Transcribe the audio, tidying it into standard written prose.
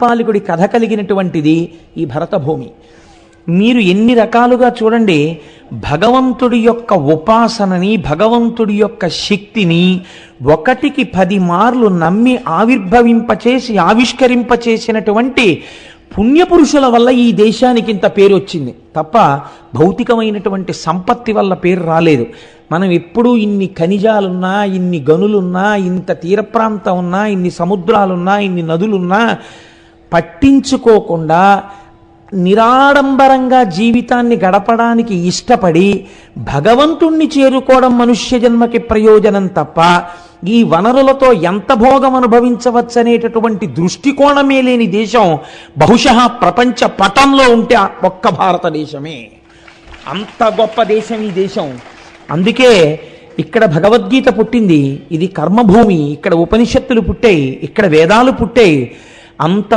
పాలికుడి కథ కలిగినటువంటిది ఈ భరతభూమి. మీరు ఎన్ని రకాలుగా చూడండి, భగవంతుడి యొక్క ఉపాసనని, భగవంతుడి యొక్క శక్తిని 1కి 10 మార్లు నమ్మి ఆవిర్భవింపచేసి ఆవిష్కరింపచేసినటువంటి పుణ్యపురుషుల వల్ల ఈ దేశానికి ఇంత పేరు వచ్చింది తప్ప భౌతికమైనటువంటి సంపత్తి వల్ల పేరు రాలేదు. మనం ఎప్పుడూ ఇన్ని ఖనిజాలున్నా, ఇన్ని గనులున్నా, ఇంత తీర ప్రాంతం ఉన్నా, ఇన్ని సముద్రాలున్నా, ఇన్ని నదులున్నా పట్టించుకోకుండా నిరాడంబరంగా జీవితాన్ని గడపడానికి ఇష్టపడి భగవంతుణ్ణి చేరుకోవడం మనుష్య జన్మకి ప్రయోజనం తప్ప ఈ వనరులతో ఎంత భోగం అనుభవించవచ్చనేటటువంటి దృష్టికోణమే లేని దేశం బహుశः ప్రపంచ పటంలో ఉంటే ఒక్క భారతదేశమే. అంత గొప్ప దేశం ఈ దేశం. అందుకే ఇక్కడ భగవద్గీత పుట్టింది. ఇది కర్మభూమి. ఇక్కడ ఉపనిషత్తులు పుట్టాయి, ఇక్కడ వేదాలు పుట్టాయి. అంత